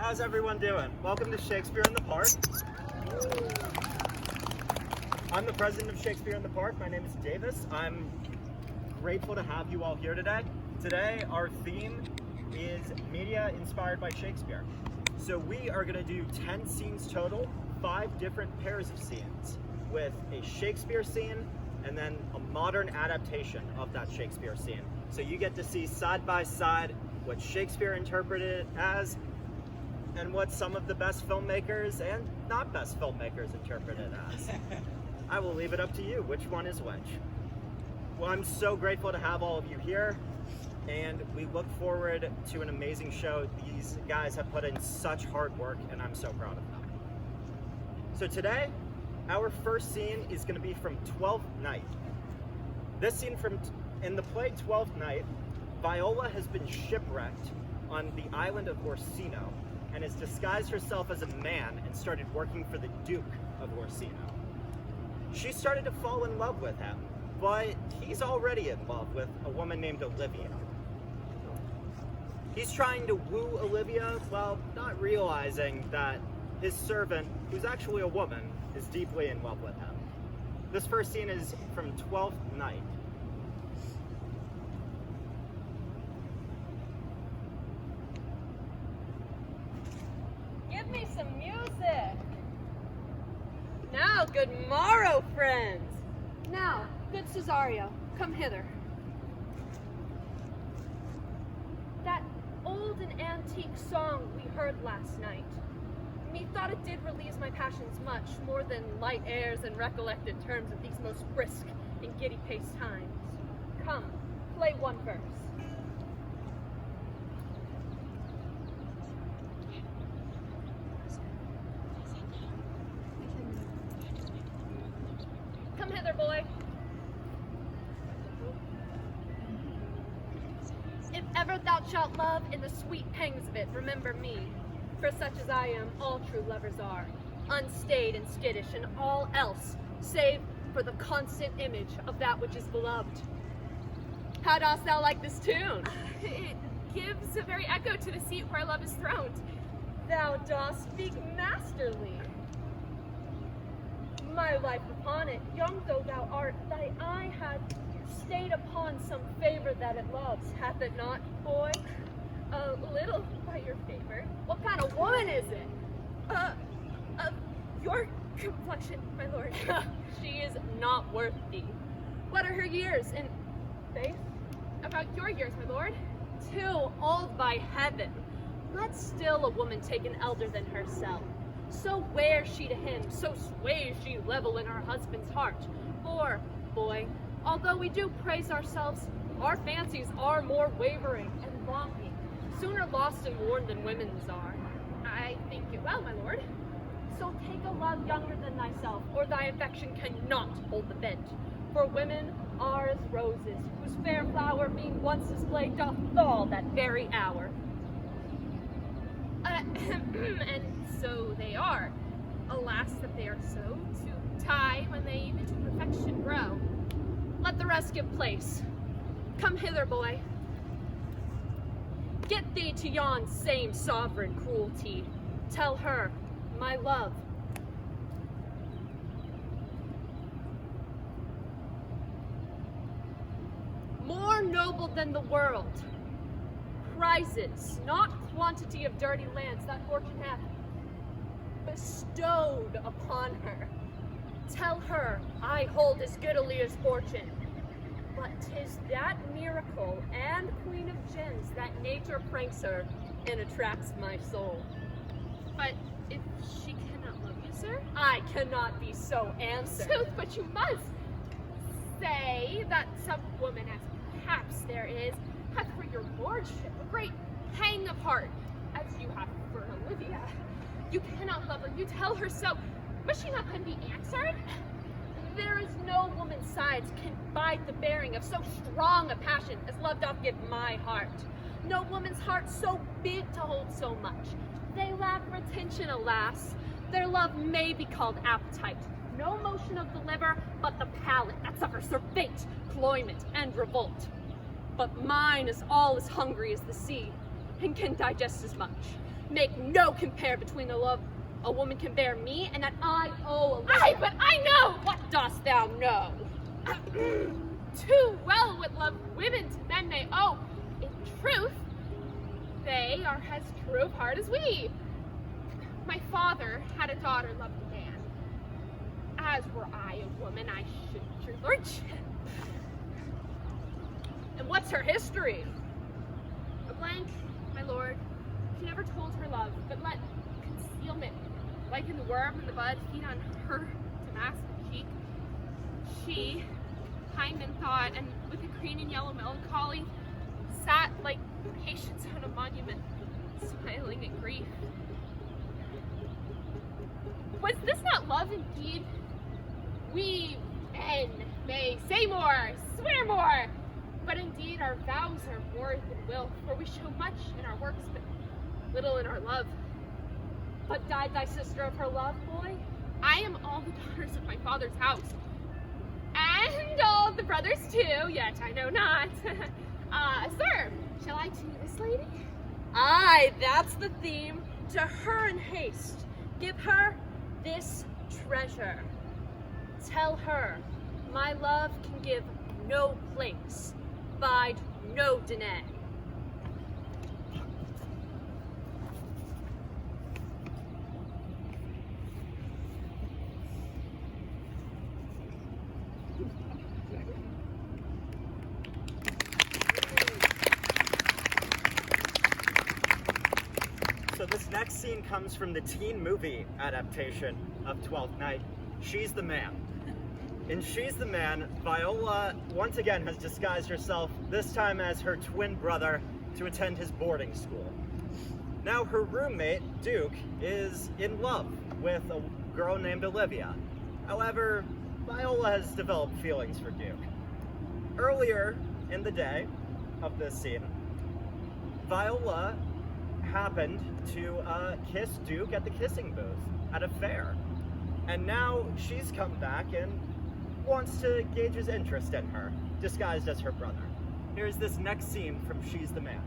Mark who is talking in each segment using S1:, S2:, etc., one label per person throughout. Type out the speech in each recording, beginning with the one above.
S1: How's everyone doing? Welcome to Shakespeare in the Park. I'm the president of Shakespeare in the Park. My name is Davis. I'm grateful to have you all here today. Today, our theme is media inspired by Shakespeare. So we are going to do 10 scenes total, 5 different pairs of scenes, with a Shakespeare scene and then a modern adaptation of that Shakespeare scene. So you get to see side by side what Shakespeare interpreted it as and what some of the best filmmakers and not best filmmakers interpret it as. I will leave it up to you which one is which. Well, I'm so grateful to have all of you here, and we look forward to an amazing show. These guys have put in such hard work, and I'm so proud of them. So today, our first scene is going to be from Twelfth Night. This scene in the play Twelfth Night, Viola has been shipwrecked on the island of Orsino and has disguised herself as a man and started working for the Duke of Orsino. She started to fall in love with him, but he's already in love with a woman named Olivia. He's trying to woo Olivia while not realizing that his servant, who's actually a woman, is deeply in love with him. This first scene is from Twelfth Night.
S2: Give me some music. Now, good morrow, friends.
S3: Now, good Cesario, come hither. That old and antique song we heard last night, methought it did release my passions much more than light airs and recollected terms of these most brisk and giddy-paced times. Come, play one verse. Come hither, boy. If ever thou shalt love in the sweet pangs of it, remember me. For such as I am, all true lovers are, unstaid and skittish, and all else, save for the constant image of that which is beloved. How dost thou like this tune?
S2: It gives a very echo to the seat where love is throned.
S3: Thou dost speak masterly. My life upon it, young though thou art, thy eye hath stayed upon some favor that it loves, hath it not, boy?
S2: A little by your favor.
S3: What kind of woman is it?
S2: Of your complexion, my lord.
S3: She is not worth thee. What are her years in faith?
S2: About your years, my lord.
S3: Too old by heaven. Let still a woman take an elder than herself. So wears she to him, so sways she level in her husband's heart. For, boy, although we do praise ourselves, our fancies are more wavering and longing, sooner lost and worn than women's are.
S2: I think it well, my lord.
S3: So take a love younger than thyself, or thy affection cannot hold the bent. For women are as roses, whose fair flower being once displayed doth fall that very hour.
S2: And so they are. Alas, that they are so, to tie when they even to perfection grow.
S3: Let the rest give place. Come hither, boy. Get thee to yon same sovereign cruelty. Tell her, my love. More noble than the world, prizes, not quantity of dirty lands that fortune hath bestowed upon her. Tell her I hold as good a Lear's fortune, but 'tis that miracle and queen of gems that nature pranks her and attracts my soul.
S2: But if she cannot love you, sir?
S3: I cannot be so answered.
S2: Sooth, but you must say that some woman, as perhaps there is, hath for your lordship a great pang of heart, as you have for Olivia. You cannot love her, you tell her so. Must she not then be answered?
S3: There is no woman's sides can bide the bearing of so strong a passion as love doth give my heart. No woman's heart so big to hold so much. They lack retention, alas. Their love may be called appetite. No motion of the liver, but the palate that suffers their fate, cloyment, and revolt. But mine is all as hungry as the sea, and can digest as much. make no compare between the love a woman can bear me and that I owe Olivia.
S2: Aye, but I know!
S3: What dost thou know?
S2: Too well what love women to men may owe. In truth, they are as true of heart as we. My father had a daughter loved a man. As were I a woman, I should, your lordship.
S3: And what's her history?
S2: A blank, my lord. She never told her love, but let concealment, like in the worm in the bud, feed on her Damascus cheek. She, kind in thought, and with a green and yellow melancholy, sat like patience on a monument, smiling in grief. Was this not love indeed? We men may say more, swear more, but indeed our vows are more than will, for we show much in our works, but little in our love.
S3: But died thy sister of her love, boy?
S2: I am all the daughters of my father's house, and all the brothers too, yet I know not. Sir, shall I to this lady?
S3: Aye, that's the theme. To her in haste. Give her this treasure. Tell her, my love can give no place, bide no denay.
S1: So this next scene comes from the teen movie adaptation of Twelfth Night, She's the Man. In She's the Man, Viola once again has disguised herself, this time as her twin brother, to attend his boarding school. Now her roommate, Duke, is in love with a girl named Olivia. However, Viola has developed feelings for Duke. Earlier in the day of this scene, Viola happened to kiss Duke at the kissing booth at a fair. And now she's come back and wants to gauge his interest in her, disguised as her brother. Here's this next scene from She's the Man.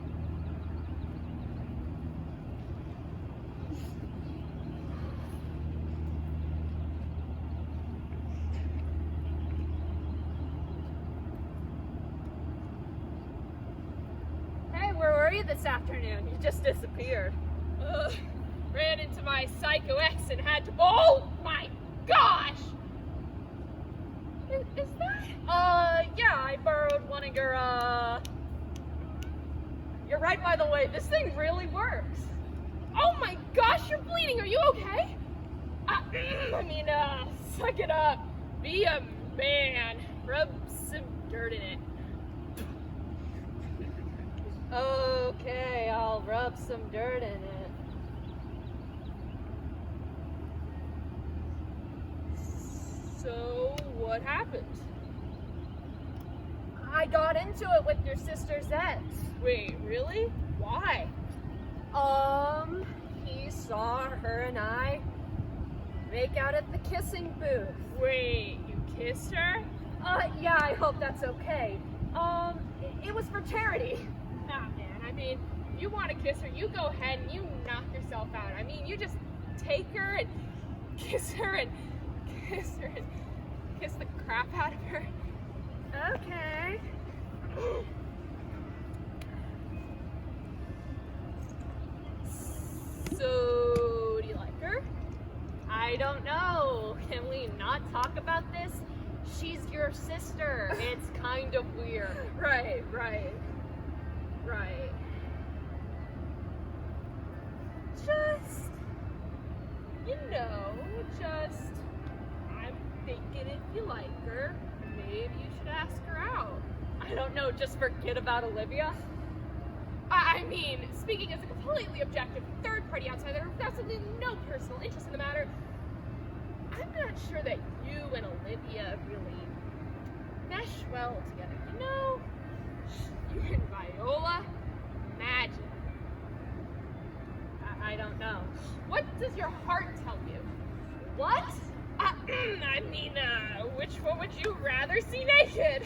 S3: Hey, where were you this afternoon? You just disappeared.
S2: Ran into my psycho ex and had to. Oh my gosh! Is that?
S3: Yeah, I borrowed one of your, You're right, by the way, this thing really works.
S2: Oh my gosh, you're bleeding. Are you okay? Suck it up. Be a man. Rub some dirt in it.
S3: Okay, I'll rub some dirt in it.
S2: So, what happened?
S3: I got into it with your sister's ex.
S2: Wait, really? Why?
S3: He saw her and I make out at the kissing booth.
S2: Wait, you kissed her?
S3: Yeah, I hope that's okay. It was for charity.
S2: Nah, man. You want to kiss her, you go ahead and you knock yourself out. You just take her and kiss her and kiss her and kiss the crap out of her.
S3: Okay.
S2: So, do you like her?
S3: I don't know. Can we not talk about this? She's your sister. It's kind of weird.
S2: Right. I'm thinking if you like her, maybe you should ask her out.
S3: I don't know, just forget about Olivia?
S2: Speaking as a completely objective third-party outsider with absolutely no personal interest in the matter, I'm not sure that you and Olivia really mesh well together. You and Viola, magic.
S3: I don't know.
S2: What does your heart tell you?
S3: What?
S2: Which one would you rather see naked?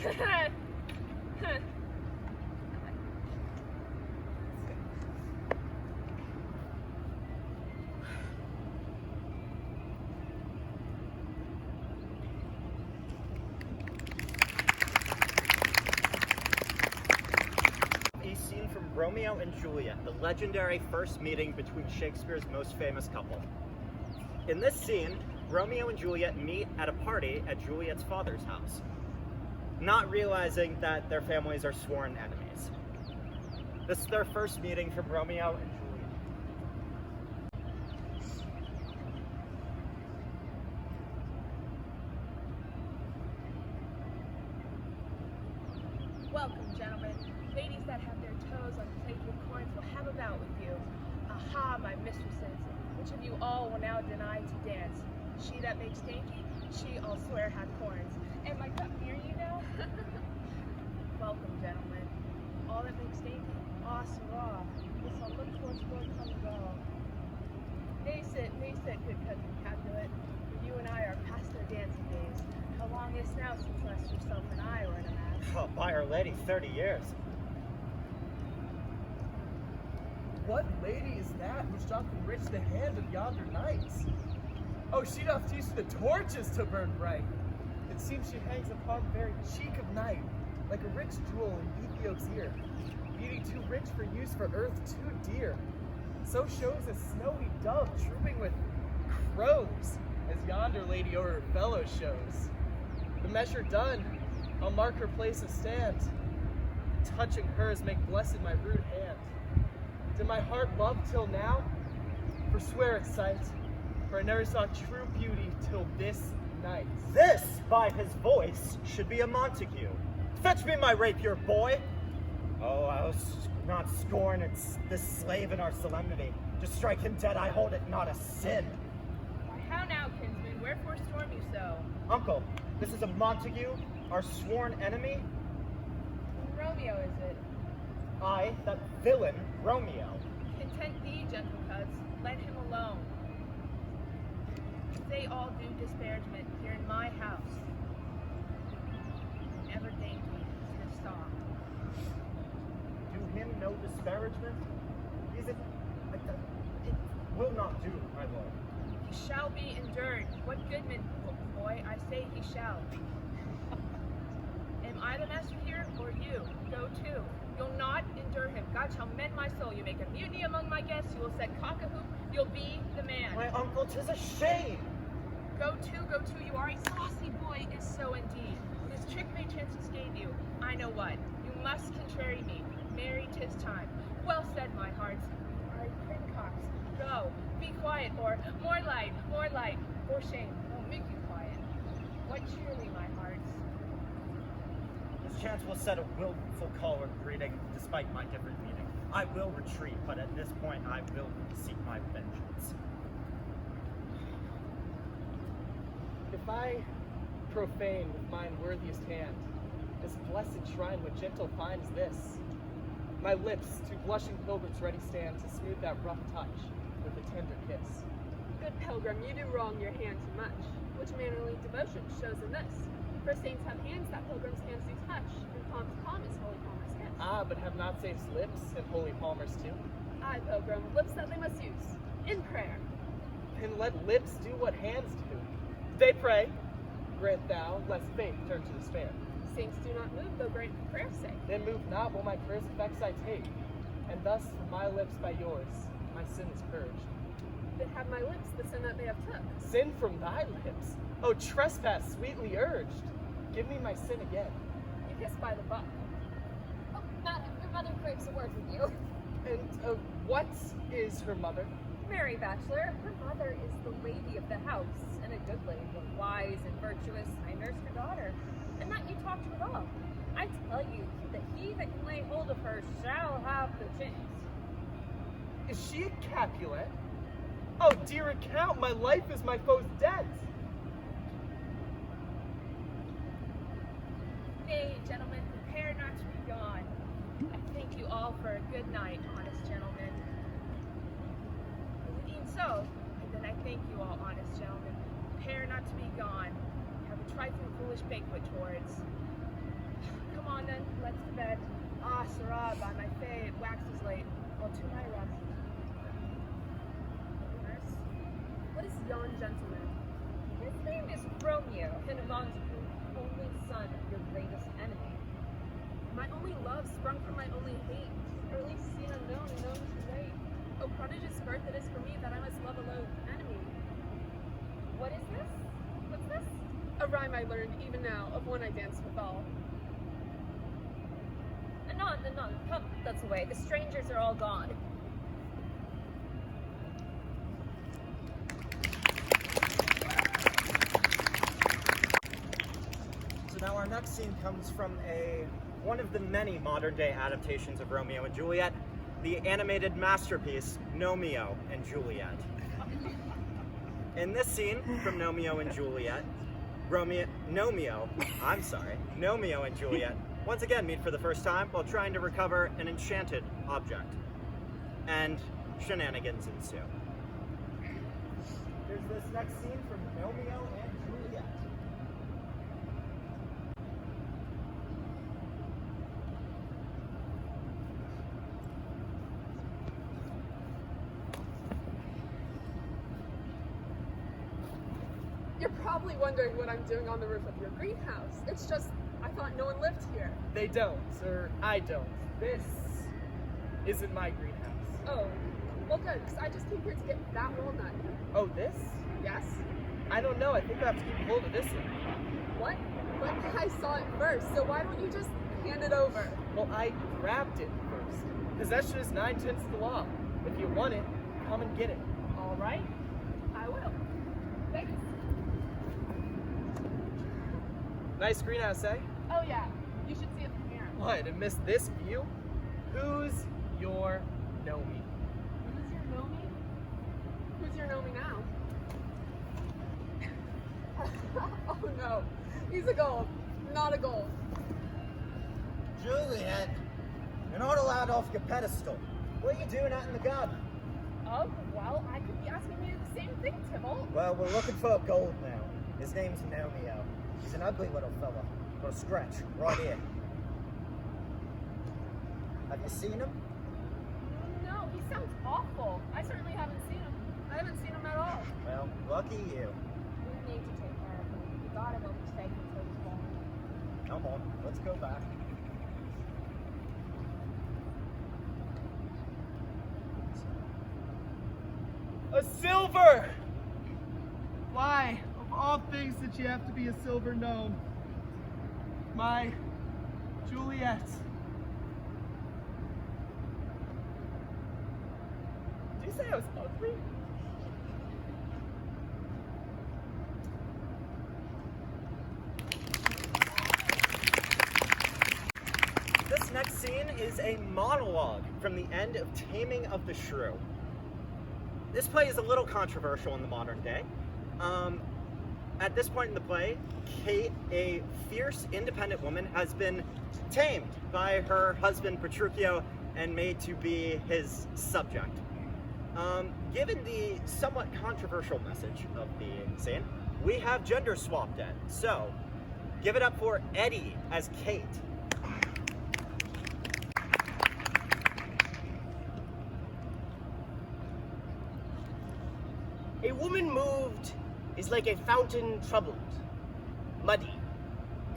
S1: Romeo and Juliet, the legendary first meeting between Shakespeare's most famous couple. In this scene, Romeo and Juliet meet at a party at Juliet's father's house, not realizing that their families are sworn enemies. This is their first meeting from Romeo and Juliet.
S4: Welcome, gentlemen. Ladies that have their toes on plates with coins will have a bout with you. Aha, my mistresses, which of you all will now deny to dance? She that makes dainty, she I'll swear hath horns. And my cup near you now? Welcome, gentlemen. All that makes dainty, ah, sirrah, this I'll look towards Lord come and go. Nay sit, good cousin Capulet, for you and I are past our dancing days. How long is now since last yourself and I were in a match?
S1: Oh, by Our Lady, 30 years.
S5: What lady is that which doth enrich the hand of yonder knights? Oh, she doth teach the torches to burn bright. It seems she hangs upon the very cheek of night, like a rich jewel in Ethiop's ear, beauty too rich for use for earth too dear. So shows a snowy dove trooping with crows, as yonder lady o'er her fellows shows. The measure done, I'll mark her place of stand. Touching hers, make blessed my rude hand. Did my heart love till now? Forswear its sight, for I never saw true beauty till this night.
S1: This, by his voice, should be a Montague. Fetch me my rapier, boy! Oh, I'll not scorn it's this slave in our solemnity. To strike him dead, I hold it not a sin.
S4: Why, how now, kinsman? Wherefore storm you so?
S1: Uncle, this is a Montague, our sworn enemy.
S4: Romeo is it?
S1: I, that villain, Romeo.
S4: Content thee, gentle coz, let him alone. They all do disparagement here in my house. Ever dainty is his song.
S1: Do him no disparagement? Is it will not do, my lord.
S4: He shall be endured. What goodman, boy, I say he shall. Am I the master here, or you? Go to. You'll not endure him. God shall mend my soul. You make a mutiny among my guests. You will set cock-a-hoop. You'll be the man.
S1: My uncle, 'tis a shame.
S4: Go to. You are a saucy boy, is so indeed. This trick may chance escape you. I know what. You must contrary me. Marry, 'tis time. Well said, my hearts. You are a princocks. Go. Be quiet, or more light, or shame. Won't make you quiet. What cheerly, my hearts.
S1: This chance will set a willful call or greeting, despite my different meaning. I will retreat, but at this point I will seek my vengeance.
S5: If I profane with mine worthiest hand this blessed shrine with gentle fine as this, my lips to blushing pilgrims ready stand to smooth that rough touch with a tender kiss.
S3: Good pilgrim, you do wrong your hand too much, which mannerly devotion shows in this. For saints have hands that pilgrims' hands do touch, and palm to palm is holy palmer's kiss.
S5: Ah, but have not saints lips and holy palmers too?
S3: Aye, pilgrim, lips that they must use, in prayer.
S5: Then let lips do what hands do. They pray, grant thou, lest faith turn to despair.
S3: Saints do not move, though grant for prayer's sake.
S5: Then move not while my prayer's effects I take, and thus from my lips by yours, my sin is purged.
S3: Then have my lips the sin that they have took.
S5: Sin from thy lips, O trespass sweetly urged, give me my sin again.
S3: You kiss by the buck.
S6: Oh, madam, your mother craves a word with you.
S5: And what is her mother?
S6: Mary Bachelor, her mother is the lady of the house, and a good lady, wise and virtuous. I nursed her daughter, and that you talk to at all. I tell you that he that can lay hold of her shall have the chance.
S5: Is she a Capulet? Oh, dear account, my life is my foe's debt.
S4: Nay, gentlemen, prepare not to be gone. I thank you all for a good night, honest gentlemen. Is it e'en so? And then I thank you all, honest gentlemen. Prepare not to be gone. Have a trifling foolish banquet towards. Come on then, let's to bed. Ah, sirrah, by my fay, it waxes late. Well, to my rest.
S3: Nurse, what is yon gentleman?
S6: His name is Romeo, and a Montague, only son of your greatest enemy.
S4: My only love sprung from my only hate.
S6: Or at least seen unknown and known too late.
S4: O prodigious birth it is for me that I must love alone, enemy.
S6: What is this? What's this?
S4: A rhyme I learned even now, of one I danced withal.
S6: Anon, anon, come, that's the way. The strangers are all gone.
S1: So now our next scene comes from one of the many modern-day adaptations of Romeo and Juliet, the animated masterpiece, Gnomeo and Juliet. In this scene from Romeo and Juliet, Gnomeo and Juliet once again meet for the first time while trying to recover an enchanted object. And shenanigans ensue. There's this next scene from Romeo and Juliet.
S4: You're probably wondering what I'm doing on the roof of your greenhouse. It's just, I thought no one lived here.
S5: They don't, or I don't. This isn't my greenhouse.
S4: Oh, well good, because I just came here to get that walnut.
S5: Oh, this?
S4: Yes?
S5: I don't know. I think I have to keep hold of this one.
S4: What? But I saw it first, so why don't you just hand it over?
S5: Well, I grabbed it first. Possession is 9/10 of the law. If you want it, come and get it.
S4: All right, I will. Thanks.
S5: Nice greenhouse, eh?
S4: Oh yeah, you should see it from here.
S5: What, and miss this view? Who's your Gnomeo?
S4: Who's your Gnomeo? Who's your Gnomeo now? Oh no, he's a gold, not a gold.
S1: Juliet, you're not allowed off your pedestal. What are you doing out in the garden?
S4: Oh, well, I could be asking you the same thing, Tybalt.
S1: Well, we're looking for gold now. His name's Gnomeo. He's an ugly little fella. Got a scratch right here. Have you seen him?
S4: No, he sounds awful. I certainly haven't seen him. I haven't seen him at all.
S1: Well, lucky you.
S6: We need to take care of him. We gotta go safe until he's born.
S1: Come on, let's go back.
S5: A silver! Why, of all things, did you have to be a silver gnome? My Juliet. Did you say I was ugly?
S1: This next scene is a monologue from the end of Taming of the Shrew. This play is a little controversial in the modern day. At this point in the play, Kate, a fierce, independent woman, has been tamed by her husband Petruchio and made to be his subject. Given the somewhat controversial message of the scene, we have gender swapped it. So, give it up for Eddie as Kate.
S7: A woman moved is like a fountain troubled, muddy,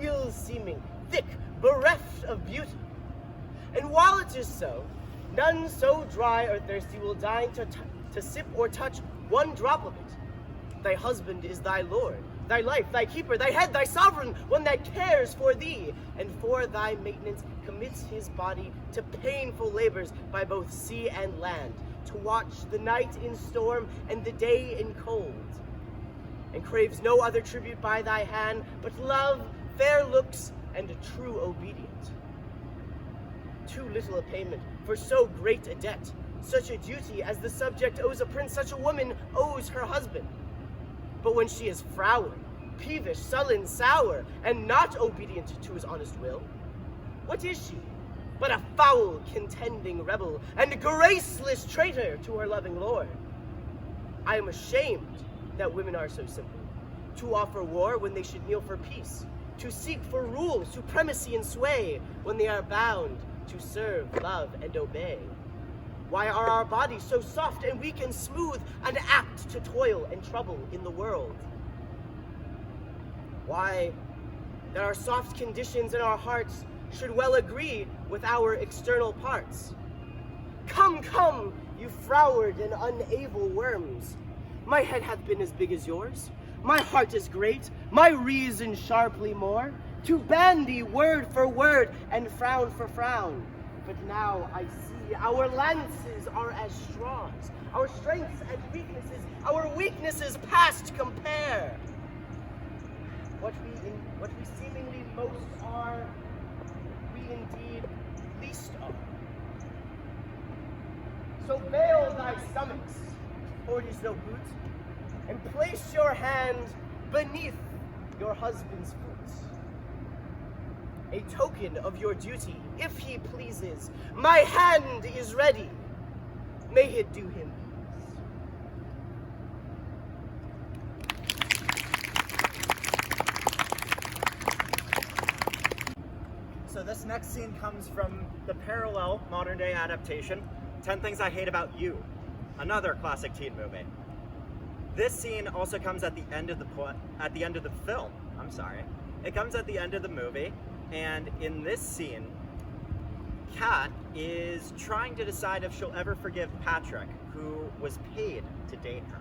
S7: ill-seeming, thick, bereft of beauty. And while it is so, none so dry or thirsty will deign to sip or touch one drop of it. Thy husband is thy lord, thy life, thy keeper, thy head, thy sovereign, one that cares for thee, and for thy maintenance commits his body to painful labors by both sea and land, to watch the night in storm and the day in cold, and craves no other tribute by thy hand but love, fair looks, and a true obedience. Too little a payment for so great a debt, such a duty as the subject owes a prince, such a woman owes her husband. But when she is froward, peevish, sullen, sour, and not obedient to his honest will, what is she but a foul, contending rebel, and a graceless traitor to her loving lord? I am ashamed that women are so simple, to offer war when they should kneel for peace, to seek for rule, supremacy, and sway, when they are bound to serve, love, and obey. Why are our bodies so soft and weak and smooth, and apt to toil and trouble in the world? Why, that our soft conditions in our hearts should well agree with our external parts. Come, come, you froward and unable worms. My head hath been as big as yours, my heart is great, my reason sharply more, to bandy word for word and frown for frown. But now I see our lances are as straws, our strengths and weaknesses, our weaknesses past compare. What we seemingly most are, we indeed least are. So veil thy stomachs, for it is no boot, and place your hand beneath your husband's foot. A token of your duty, if he pleases, my hand is ready. May it do him ease.
S1: So this next scene comes from the parallel modern-day adaptation, 10 Things I Hate About You, another classic teen movie. This scene also comes at the end of the film. I'm sorry. It comes at the end of the movie, and in this scene, Kat is trying to decide if she'll ever forgive Patrick, who was paid to date her.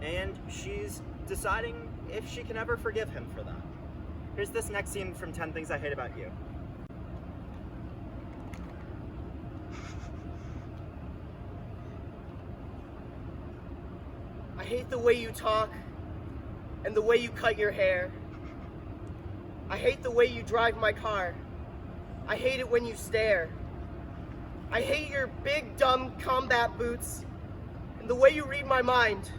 S1: And she's deciding if she can ever forgive him for that. Here's this next scene from 10 Things I Hate About You.
S7: I hate the way you talk and the way you cut your hair. I hate the way you drive my car. I hate it when you stare. I hate your big, dumb combat boots and the way you read my mind.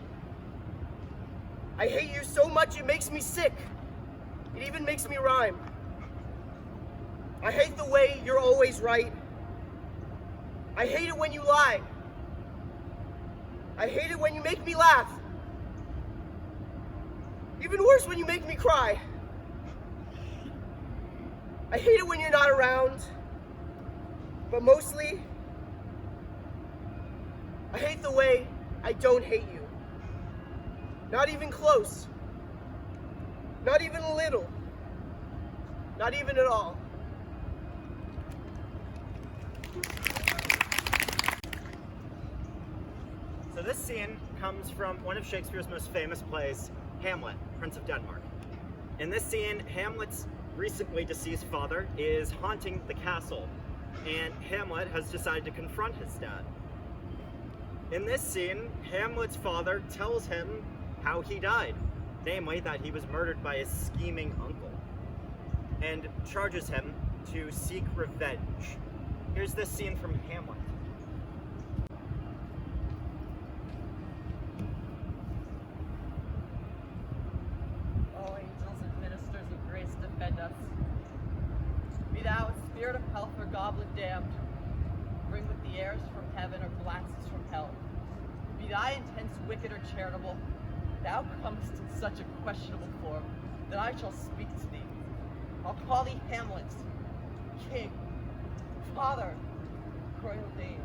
S7: I hate you so much it makes me sick. It even makes me rhyme. I hate the way you're always right. I hate it when you lie. I hate it when you make me laugh. Even worse when you make me cry. I hate it when you're not around. But mostly, I hate the way I don't hate you. Not even close. Not even a little. Not even at all.
S1: So this scene comes from one of Shakespeare's most famous plays, Hamlet, Prince of Denmark. In this scene, Hamlet's recently deceased father is haunting the castle, and Hamlet has decided to confront his dad. In this scene, Hamlet's father tells him how he died, namely that he was murdered by his scheming uncle, and charges him to seek revenge. Here's this scene from Hamlet.
S8: O angels and ministers of grace, defend us. Be thou a spirit of health or goblet damned, bring with the airs from heaven or glances from hell. Be thy intents wicked or charitable, thou comest in such a questionable form that I shall speak to thee. I'll call thee Hamlet, king, father, royal dame.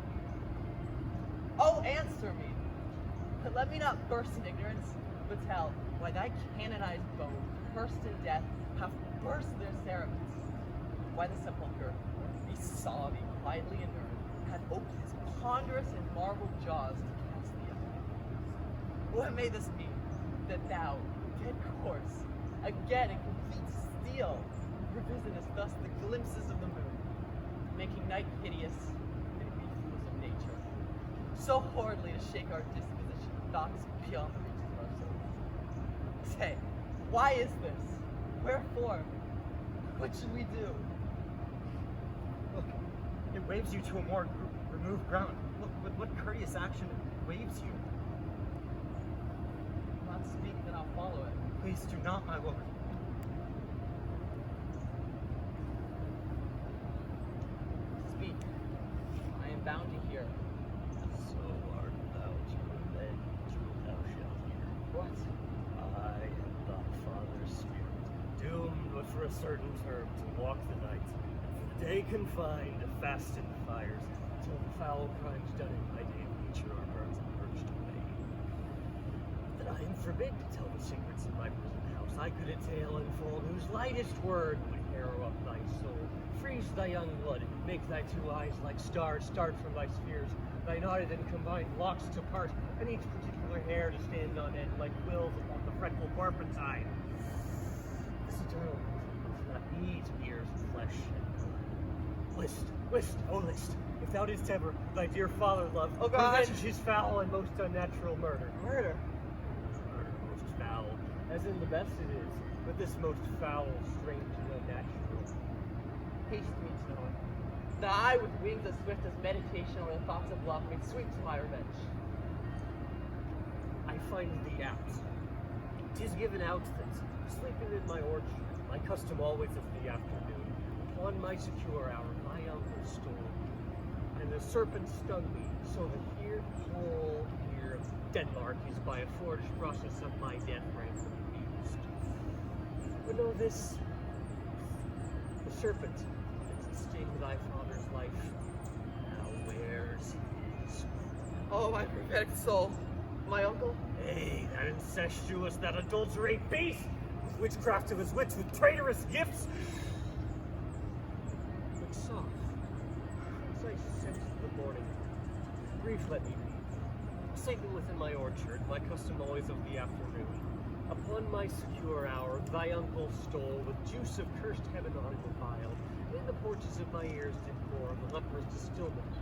S8: Oh, answer me, but let me not burst in ignorance, but tell why thy canonized bone, cursed in death, hath burst their cerements. Why the sepulchre, he saw thee quietly inert, hath opened his ponderous and marble jaws to cast thee out. What may this mean? That thou, dead corpse, again in complete steel, revisitest thus the glimpses of the moon, making night hideous and we fools of nature, so horridly to shake our disposition, thoughts beyond the reaches of our souls. Say, why is this? Wherefore? What should we do?
S1: Look, it waves you to a more removed ground. Look, with what courteous action it waves you.
S8: Not speak, then I'll follow it.
S1: Please do not, my lord.
S8: Speak. I am bound to hear.
S9: So art thou to revenge what thou shalt hear.
S8: What?
S9: I am thy father's spirit, doomed but for a certain term to walk the night, and for the day confined to fast in fires, till the foul crimes done in my day of nature are burnt and purged away. That I am forbid to tell the secrets of my prison house, I could a tale unfold whose lightest word would harrow up thy soul. Freeze thy young blood, make thy two eyes like stars start from thy spheres, thy knotted and combined locks to part, and each particular hair to stand on end like quills upon the fretful barpentine. This eternal does not need ears and flesh and blood. List, oh list, if thou didst ever thy dear father love,
S8: Oh God.
S9: revenge his foul and most unnatural murder.
S8: Murder.
S9: Murder most foul, as in the best it is, but this most foul, strange, and unnatural.
S8: Haste me to know it. The eye with wings as swift as meditation or the thoughts of love may sweep to my revenge.
S9: I find thee apt. 'Tis given out that, sleeping in my orchard, my custom always of the afternoon, upon my secure hour, my uncle stole, and the serpent stung me, so that here whole year of Denmark is by a forged process of my death ransom used. But know this, the serpent that did sting thy father's life, now wears his.
S8: Oh, my prophetic soul. My uncle?
S9: Hey, that incestuous, that adulterate beast! With witchcraft of his wits, with traitorous gifts! But soft, as I sense the morning, brief let me be. Sleeping within my orchard, my custom always of the afternoon. Upon my secure hour, thy uncle stole, with juice of cursed heaven on the vial, and in the porches of my ears did pour the leper's distillment.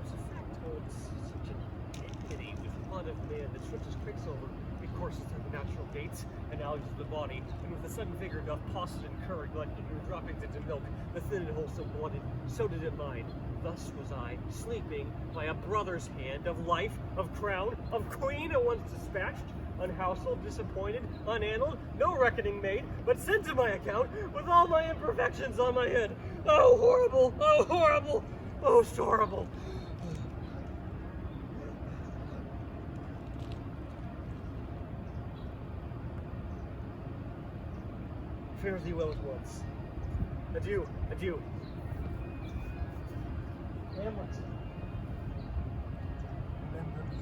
S9: Was a fact told such a pity with blood of man that strips his quicksilver, it courses through the natural gates and alleys of the body, and with a sudden vigor doth posset and curd like the new droppings into milk, the thin and wholesome blooded, so did it mine. Thus was I, sleeping by a brother's hand, of life, of crown, of queen at once dispatched, unhouseled, disappointed, unannaled, no reckoning made, but sent to my account with all my imperfections on my head. Oh, horrible! Oh, horrible! Most horrible! Fare thee well at once. Adieu, adieu. Hamlet. Remember me.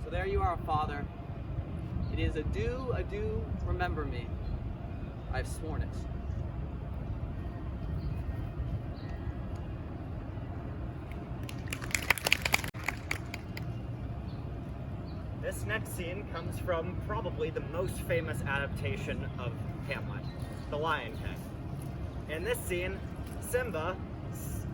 S8: So there you are, Father. It is adieu, adieu, remember me. I've sworn it.
S1: This next scene comes from probably the most famous adaptation of Hamlet, The Lion King. In this scene, Simba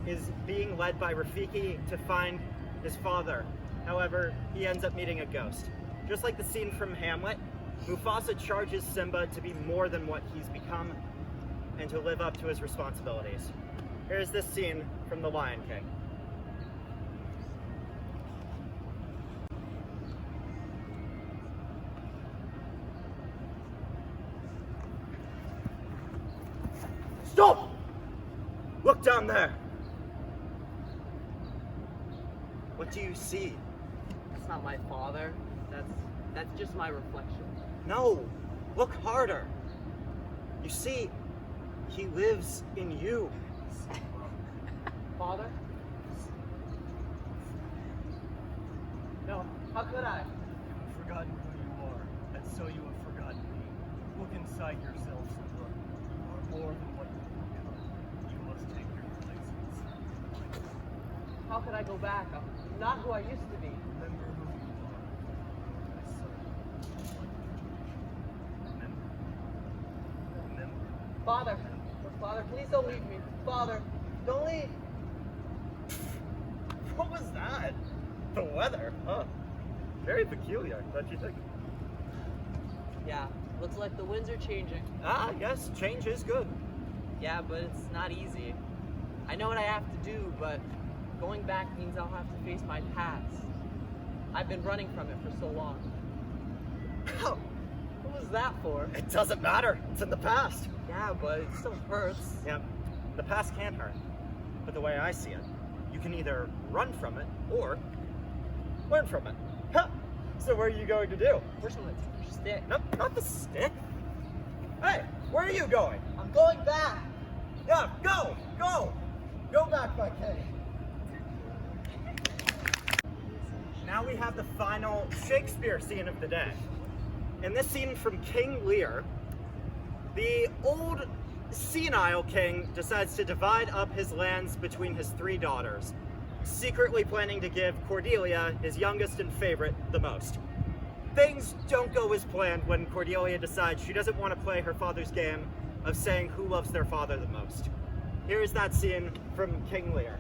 S1: is being led by Rafiki to find his father. However, he ends up meeting a ghost. Just like the scene from Hamlet, Mufasa charges Simba to be more than what he's become and to live up to his responsibilities. Here's this scene from The Lion King. Stop! Look down there. What do you see?
S8: It's not my father. That's just my reflection.
S1: No, look harder. You see, he lives in you.
S8: Father? No, how could I?
S9: You have forgotten who you are, and so you have forgotten me. Look inside yourself, Simba. You are more than what you have become. You must take your place inside.
S8: How could I go back? I'm not who I used to be.
S9: Remember who you are, my son. Remember. Remember.
S8: Father, Father, please don't leave me. Father, don't leave.
S1: What was that? The weather, huh? Very peculiar, don't you think?
S8: Yeah, looks like the winds are changing.
S1: Ah, yes, change is good.
S8: Yeah, but it's not easy. I know what I have to do, but going back means I'll have to face my past. I've been running from it for so long.
S1: Oh,
S8: What was that for?
S1: it doesn't matter. It's in the past.
S8: Yeah, but it still hurts.
S1: Yeah, the past can hurt. But the way I see it, you can either run from it or learn from it. Huh. So what are you going to do?
S8: First I'm gonna take your stick.
S1: Nope, not the stick. Hey, where are you going?
S8: I'm going back.
S1: Yeah, go! Go back, my king. Now we have the final Shakespeare scene of the day. In this scene from King Lear, The old senile king decides to divide up his lands between his 3 daughters, secretly planning to give Cordelia, his youngest and favorite, the most. Things don't go as planned when Cordelia decides she doesn't want to play her father's game of saying who loves their father the most. Here is that scene from King Lear.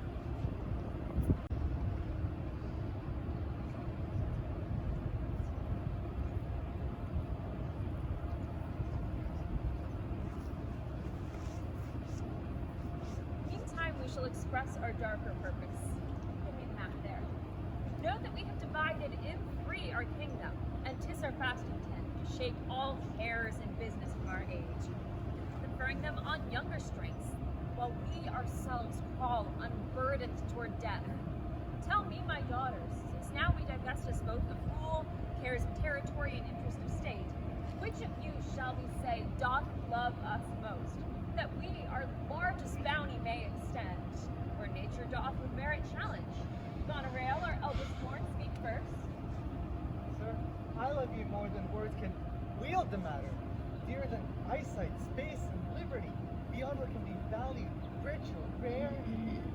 S6: Meantime, we shall express our darker purpose. Give me the map there. Note that we have divided in 3 our kingdom, and 'tis our fast intent to shake all cares and business from our age, conferring them on younger strengths, while we ourselves crawl unburdened toward death. Tell me, my daughters, since now we divest us both of rule, cares of territory, and interest of state, which of you shall we say doth love us most, that we our largest bounty may extend, where nature doth with merit challenge? Goneril, our eldest born, speak first.
S5: Sir, I love you more than words can wield the matter. Dearer than eyesight, space, and liberty. Beyond what can be valued, rich or rare.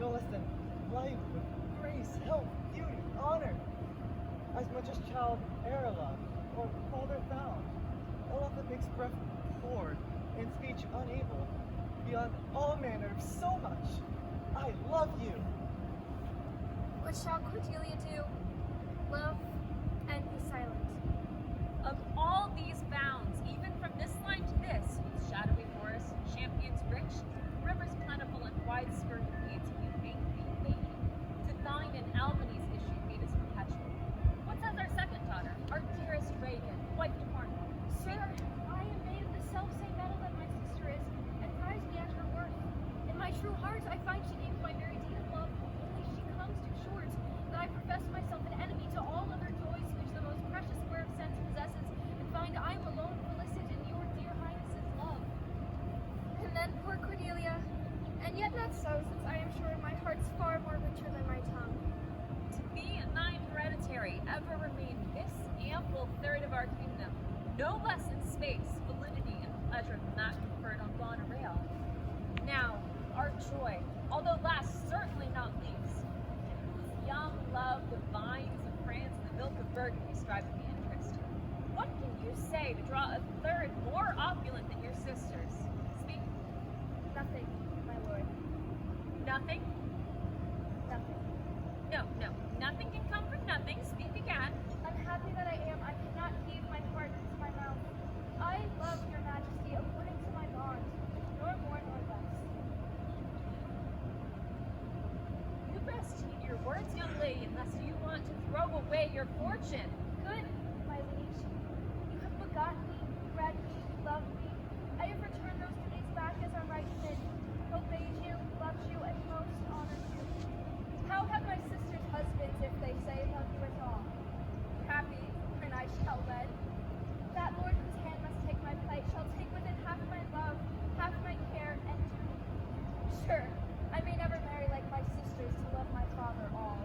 S5: No less than life with grace, health, beauty, honor. As much as child e'er loved, or father found. A love that makes breath poor, and speech unable. Beyond all manner of so much. I love you.
S2: What shall Cordelia do? Love and be silent.
S6: Of all these bounds, even from this line to this, with shadowy forests, champions rich, rivers plentiful, and wide skirted meads, we make thee lady. To thine and Albany's issue made us perpetual. What says our second daughter, our dearest Reagan, wife to Cornwall?
S2: Sir, I am made of the self-same metal that my sister is, and prize me at her worth. In my true heart, I find she names my very deed of love, only she comes too short, that I profess myself an enemy to all other joys which the most precious square of sense possesses, and find I am alone felicit in your dear highness's love. And then poor Cordelia, and yet not so, since I am sure my heart's far more richer than my tongue.
S6: To be and thine hereditary ever remain this ample third of our kingdom, no less in space, validity, and pleasure than that conferred on Goneril. Now, our joy, although last certainly not least, in whose young love the vines of France and the milk of Burgundy strive to be interest. What can you say to draw a third more opulent than your sisters? Speak.
S2: Nothing, my lord.
S6: Nothing?
S2: Nothing.
S6: No, nothing can come from nothing. Speak again.
S2: Unhappy that I am, I cannot heave my heart into my mouth. I love your majesty according to my bond, nor more nor less.
S6: You best heed your words, young lady, unless you want to throw away your fortune.
S2: Good, my liege. You have begotten me, bred me, loved me. I have returned those duties back as are right fit, obeyed you, loved you, and most honored you. How have my sisters husbands if they say love you at all? Happy, and I shall wed. That lord whose hand must take my place shall take with it half my love, half my care, and duty. Sure, I may never marry like my sisters to love my father all.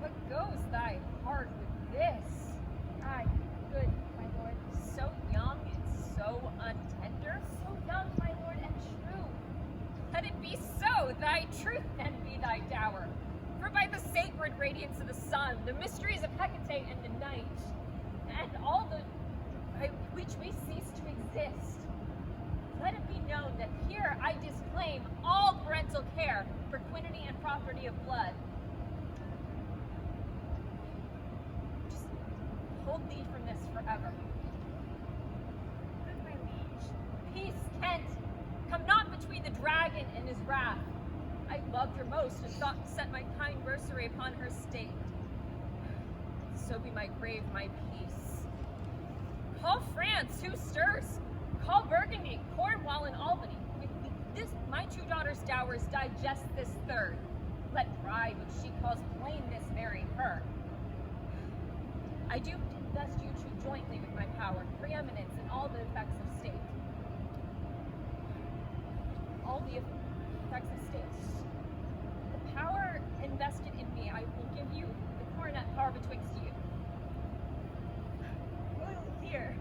S6: What goes thy heart with this?
S2: Aye, good, my lord.
S6: So young and so untender?
S2: So young, my lord, and true.
S6: Let it be so, thy truth then be thy dower. For by the sacred radiance of the sun, the mysteries of Hecate and the night, and all the by which we cease to exist, let it be known that here I disclaim all parental care for quininy and property of blood. Just hold thee from this forever.
S2: Good, my liege.
S6: Peace, Kent! Come not between the dragon and his wrath. I loved her most and thought to set my kind versary upon her state. So be my grave my peace. Call France, who stirs? Call Burgundy, Cornwall, and Albany. If this my 2 daughters' dowers digest this third, let pride which she calls plainness marry her. I do invest you 2 jointly with my power, preeminence, and all the effects of state. All the effects of state. The power invested in me, I will give you the coronet power betwixt you.
S2: Royal Lear,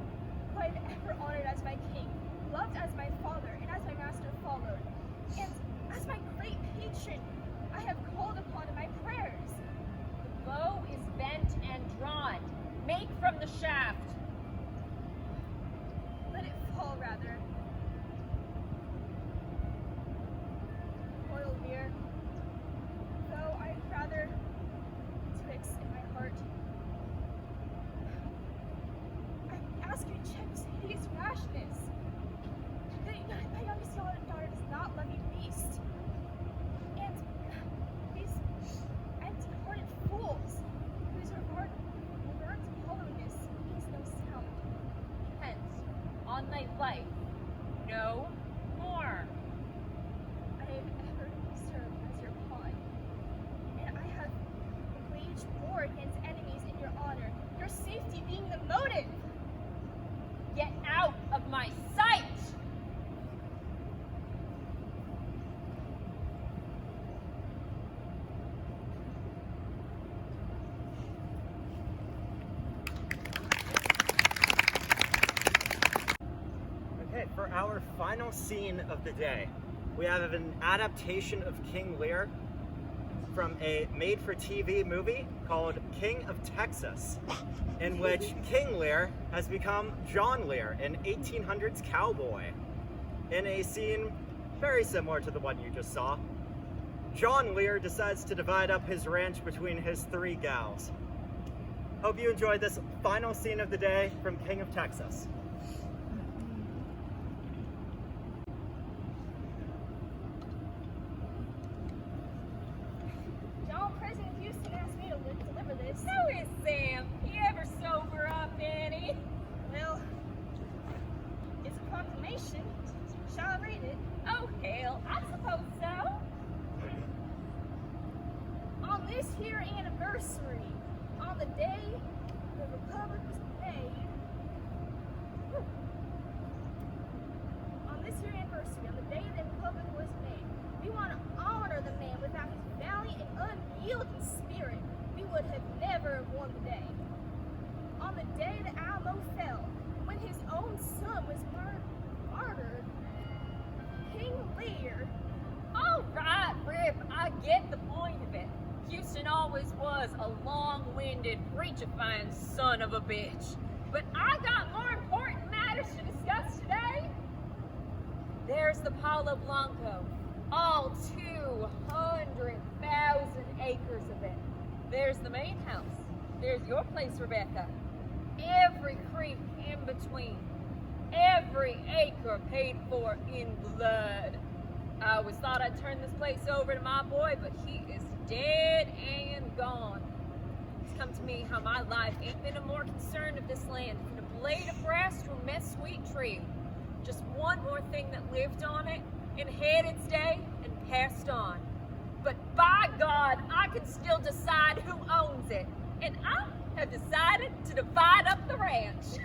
S2: who I have ever honored as my king, loved as my
S6: my life. No more.
S10: I have ever served as your pawn, and I have waged war against enemies in your honor, your safety being the motive.
S6: Get out of my sight!
S1: Okay, for our final scene of the day, we have an adaptation of King Lear from a made-for-TV movie called King of Texas, in which King Lear has become John Lear, an 1800s cowboy. In a scene very similar to the one you just saw, John Lear decides to divide up his ranch between his 3 gals. Hope you enjoyed this final scene of the day from King of Texas.
S10: John, President Houston asked me to deliver this.
S6: So is Sam. You ever sober up, Danny?
S10: Well, it's a proclamation. Shall I read it?
S6: Oh, hell, I suppose so.
S10: On this here anniversary, on the day the Republic was made, on this here anniversary, on the day the Republic was made, we want to honor the man. Without his valiant and unyielding spirit, we would have never won the day. On the day the Alamo fell, when his own son was martyred, King Lear.
S6: All right, Rip, I get the point of it. Houston always was a long-winded, preachifying son of a bitch. But I got more important matters to discuss today. There's the Palo Blanco, all 200,000 acres of it. There's the main house. There's your place, Rebecca. Every creek in between. Every acre paid for in blood. I always thought I'd turn this place over to my boy, but he is dead and gone. It's come to me how my life ain't been a more concerned of this land than a blade of grass from a mesquite tree. Just one more thing that lived on it and had its day and passed on. But by God, I can still decide who owns it. And I have decided to divide up the ranch.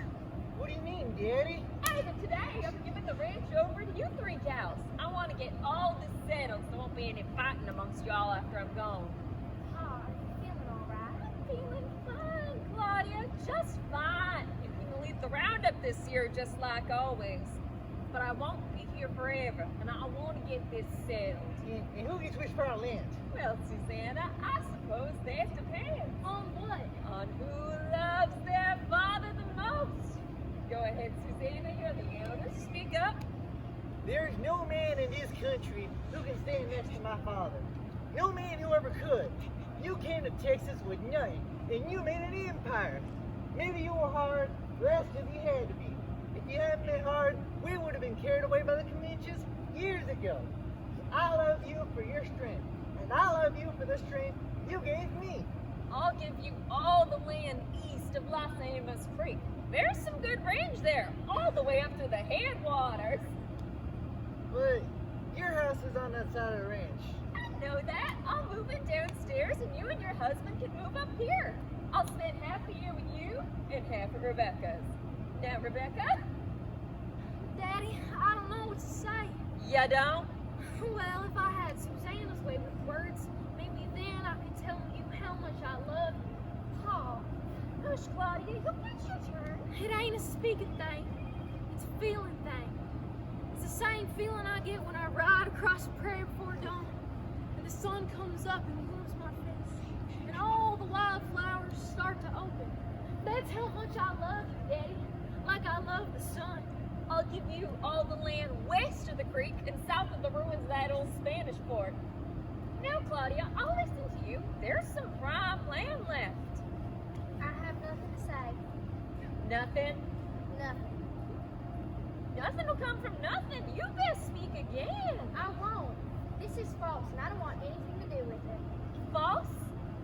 S7: What do you mean, Daddy?
S6: As of today, I'm giving the ranch over to you 3 gals. I want to get all this settled so there won't be any fighting amongst y'all after I'm gone.
S10: Pa, are you feeling all right?
S6: I'm feeling fine, Claudia, just fine. You can lead the roundup this year just like always. But I won't be here forever, and I want to get this settled.
S7: And who gets which part of land?
S6: Well, Susanna, I suppose that depends.
S10: On what?
S6: On who loves their father the most. Go ahead, Susanna, you're the elder. Speak up.
S7: There's no man in this country who can stand next to my father. No man who ever could. You came to Texas with nothing, and you made an empire. Maybe you were hard, the rest of you had to be. If you hadn't been hard, we would have been carried away by the Comanches years ago. I love you for your strength, and I love you for the strength you gave me.
S6: I'll give you all the land east of Los Animas Creek. There's some good range there, all the way up to the headwaters.
S7: But your house is on that side of the ranch.
S6: I know that. I'll move in downstairs and you and your husband can move up here. I'll spend half the year with you and half at Rebecca's. Now, Rebecca?
S10: Daddy, I don't know what to say.
S6: You don't?
S10: Well, if I had Susanna's way with words, maybe then I could tell you how much I love you. Pa,
S6: Hush, Claudia. You'll get your turn.
S10: it ain't a speaking thing. It's a feeling thing. It's the same feeling I get when I ride across the prairie before dawn, and the sun comes up and warms my face, and all the wildflowers start to open. That's how much I love you, Daddy. Like I love the sun.
S6: I'll give you all the land west of the creek and south of the ruins of that old Spanish fort. Now, Claudia, I'll listen to you. There's some prime land left.
S10: I have nothing to say.
S6: Nothing?
S10: Nothing.
S6: Nothing will come from nothing. You best speak again.
S10: I won't. This is false, and I don't want anything to do with it.
S6: False?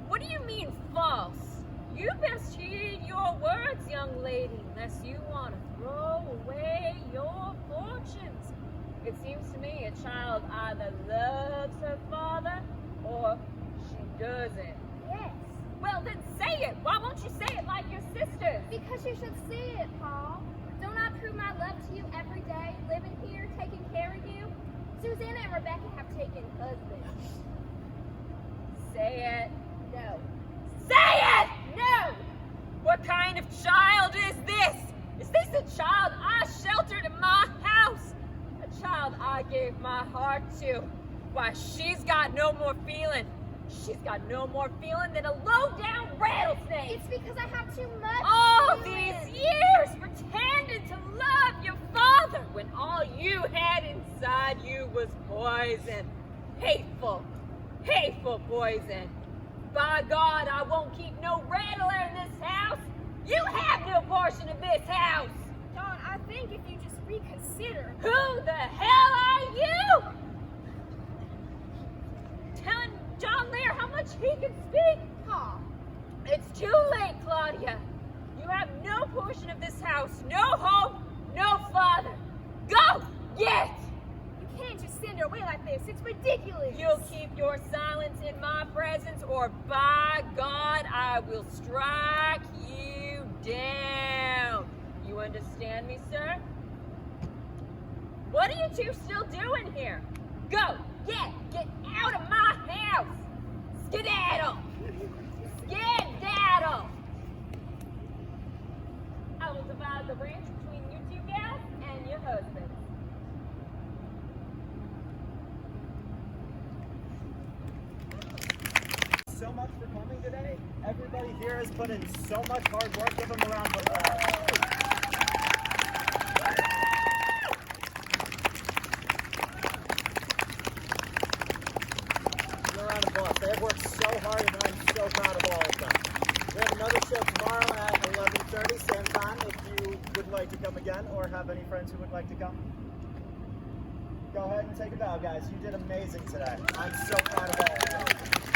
S6: What do you mean false? You best heed your words, young lady, unless you want to throw away your fortunes. It seems to me a child either loves her father or she doesn't.
S10: Yes.
S6: Well, then say it. Why won't you say it like your sisters?
S10: Because you should see it, Paul. Don't I prove my love to you every day, living here, taking care of you? Susanna and Rebecca have taken husbands.
S6: Say it.
S10: No.
S6: Say it!
S10: No!
S6: What kind of child is this? Is this a child I sheltered in my house? A child I gave my heart to? Why, she's got no more feeling. She's got no more feeling than a low-down rattlesnake.
S10: It's because I have too much
S6: All
S10: feeling.
S6: these years pretending to love your father when all you had inside you was poison. Hateful, hateful poison. By God, I won't keep no rattler in this house. You have no portion of this house.
S10: John, I think if you just reconsider.
S6: Who the hell are you? Telling John Lear how much he can speak?
S10: Paul.
S6: It's too late, Claudia. You have no portion of this house, no home, no father. Go, get!
S10: You can't just send her away like this. It's ridiculous.
S6: You'll keep your silence in my presence, or by God, I will strike you down. You understand me, sir? What are you two still doing here? Go, get out of my house. Skedaddle. Skedaddle. I will divide the ranch between you two gals and your husband.
S1: So much for coming today. Everybody here has put in so much hard work. Give them a round of applause. Give them a round of applause. They have worked so hard, and I'm so proud of all of them. We have another show tomorrow at 11:30, same time. If you would like to come again, or have any friends who would like to come, go ahead and take a bow, guys. You did amazing today. I'm so proud of all of you.